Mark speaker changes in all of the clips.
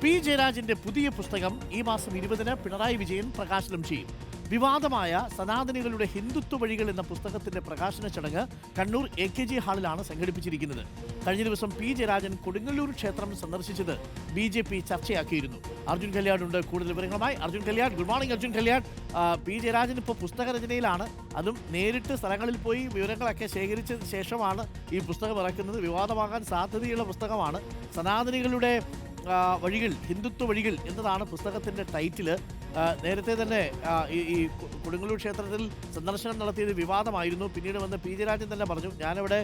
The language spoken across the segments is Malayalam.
Speaker 1: പി ജയരാജന്റെ പുതിയ പുസ്തകം ഈ മാസം 20-ന് പിണറായി വിജയൻ പ്രകാശനം ചെയ്യും. വിവാദമായ സനാതനികളുടെ ഹിന്ദുത്വ വഴികൾ എന്ന പുസ്തകത്തിന്റെ പ്രകാശന ചടങ്ങ് കണ്ണൂർ AKG ഹാളിലാണ് സംഘടിപ്പിച്ചിരിക്കുന്നത്. കഴിഞ്ഞ ദിവസം പി ജയരാജൻ കൊടുങ്ങല്ലൂർ ക്ഷേത്രം സന്ദർശിച്ചത് BJP ചർച്ചയാക്കിയിരുന്നു. അർജുൻ കല്യാടുണ്ട് കൂടുതൽ വിവരങ്ങളുമായി. Arjun Kalliad, good morning Arjun Kalliad. P Jayarajan ഇപ്പോൾ പുസ്തകരചനയിലാണ്. അതും നേരിട്ട് സ്ഥലങ്ങളിൽ പോയി വിവരങ്ങളൊക്കെ ശേഖരിച്ചതിന് ശേഷമാണ് ഈ പുസ്തകം ഇറക്കുന്നത്. വിവാദമാകാൻ സാധ്യതയുള്ള പുസ്തകമാണ്. സനാതനികളുടെ വഴികൾ, ഹിന്ദുത്വ വഴികൾ എന്നതാണ് പുസ്തകത്തിൻ്റെ ടൈറ്റില്. നേരത്തെ തന്നെ ഈ കൊടുങ്ങല്ലൂർ ക്ഷേത്രത്തിൽ സന്ദർശനം നടത്തിയത് വിവാദമായിരുന്നു. പിന്നീട് വന്ന് പി ജയരാജൻ തന്നെ പറഞ്ഞു, ഞാനവിടെ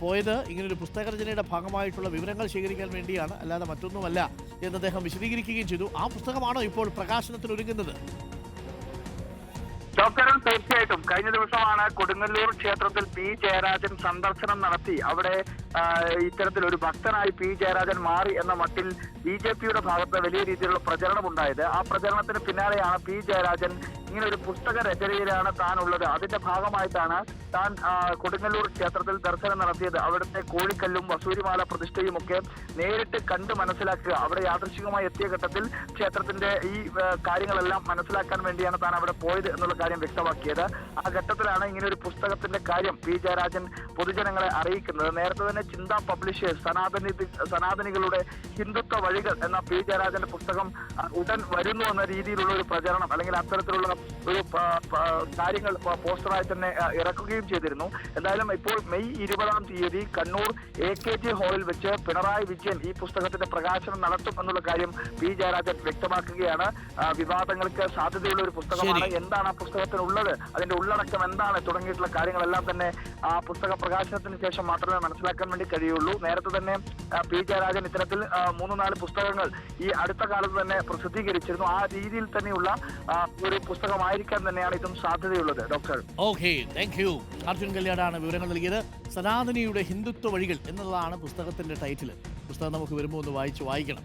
Speaker 1: പോയത് ഇങ്ങനൊരു പുസ്തകരചനയുടെ ഭാഗമായിട്ടുള്ള വിവരങ്ങൾ ശേഖരിക്കാൻ വേണ്ടിയാണ്, അല്ലാതെ മറ്റൊന്നുമല്ല എന്ന് അദ്ദേഹം വിശദീകരിക്കുകയും ചെയ്തു. ആ പുസ്തകമാണോ ഇപ്പോൾ പ്രകാശനത്തിന് ഒരുങ്ങുന്നത്?
Speaker 2: ഡോക്ടർ, തീർച്ചയായിട്ടും കഴിഞ്ഞ ദിവസമാണ് കൊടുങ്ങല്ലൂർ ക്ഷേത്രത്തിൽ പി ജയരാജൻ സന്ദർശനം നടത്തി അവിടെ ഇത്തരത്തിൽ ഒരു ഭക്തനായി പി ജയരാജൻ മാറി എന്ന മട്ടിൽ BJPയുടെ ഭാഗത്ത് വലിയ രീതിയിലുള്ള പ്രചരണം ഉണ്ടായത്. ആ പ്രചരണത്തിന് പിന്നാലെയാണ് പി ജയരാജൻ ഇങ്ങനെ ഒരു പുസ്തക രചനയിലാണ് താൻ ഉള്ളത്. അതിന്റെ ഭാഗമായിട്ടാണ് താൻ കൊടുങ്ങല്ലൂർ ക്ഷേത്രത്തിൽ ദർശനം നടത്തിയത്. അവിടുത്തെ കോഴിക്കല്ലും വസൂരിമാല പ്രതിഷ്ഠയും ഒക്കെ നേരിട്ട് കണ്ട് മനസ്സിലാക്കുക, അവിടെ യാദൃശികമായി എത്തിയ ഘട്ടത്തിൽ ക്ഷേത്രത്തിന്റെ ഈ കാര്യങ്ങളെല്ലാം മനസ്സിലാക്കാൻ വേണ്ടിയാണ് താൻ അവിടെ പോയത് എന്നുള്ള കാര്യം വ്യക്തമാക്കിയത്. ആ ഘട്ടത്തിലാണ് ഇങ്ങനെ ഒരു പുസ്തകത്തിന്റെ കാര്യം പി ജയരാജൻ പൊതുജനങ്ങളെ അറിയിക്കുന്നത്. നേരത്തെ തന്നെ ചിന്ത പബ്ലിഷേഴ്സ് സനാതനികളുടെ ഹിന്ദുത്വ വഴികൾ എന്ന പി ജയരാജന്റെ പുസ്തകം ഉടൻ വരുന്നു എന്ന രീതിയിലുള്ള ഒരു പ്രചരണം അല്ലെങ്കിൽ അത്തരത്തിലുള്ള ഒരു കാര്യങ്ങൾ പോസ്റ്ററായി തന്നെ ഇറക്കുകയും ചെയ്തിരുന്നു. എന്തായാലും ഇപ്പോൾ മെയ് 20-ാം തീയതി കണ്ണൂർ AKG ഹാളിൽ വെച്ച് പിണറായി വിജയൻ ഈ പുസ്തകത്തിന്റെ പ്രകാശനം നടത്തും എന്നുള്ള കാര്യം പി ജയരാജൻ വ്യക്തമാക്കുകയാണ്. വിവാദങ്ങൾക്ക് സാധ്യതയുള്ള ഒരു പുസ്തകമാണ്. എന്താണ് ആ പുസ്തകത്തിനുള്ളത്, അതിന്റെ ഉള്ളടക്കം എന്താണ് തുടങ്ങിയിട്ടുള്ള കാര്യങ്ങളെല്ലാം തന്നെ ആ പുസ്തക പ്രകാശനത്തിന് ശേഷം മാത്രമേ മനസ്സിലാക്കാൻ വേണ്ടി കഴിയുള്ളൂ. നേരത്തെ തന്നെ പി ജയരാജൻ ഇത്തരത്തിൽ 3-4 പുസ്തകങ്ങൾ ഈ അടുത്ത കാലത്ത് തന്നെ പ്രസിദ്ധീകരിച്ചിരുന്നു. ആ രീതിയിൽ തന്നെയുള്ള ഒരു പുസ്തകമായിരിക്കാൻ തന്നെയാണ് ഇതും സാധ്യതയുള്ളത്. Doctor,
Speaker 1: okay, thank you. Arjun കല്യാടാണ് വിവരങ്ങൾ നൽകിയത്. സനാതനിയുടെ ഹിന്ദുത്വ വഴികൾ എന്നുള്ളതാണ് പുസ്തകത്തിന്റെ ടൈറ്റിൽ. പുസ്തകം നമുക്ക് വരുമ്പോൾ ഒന്ന് വായിക്കണം.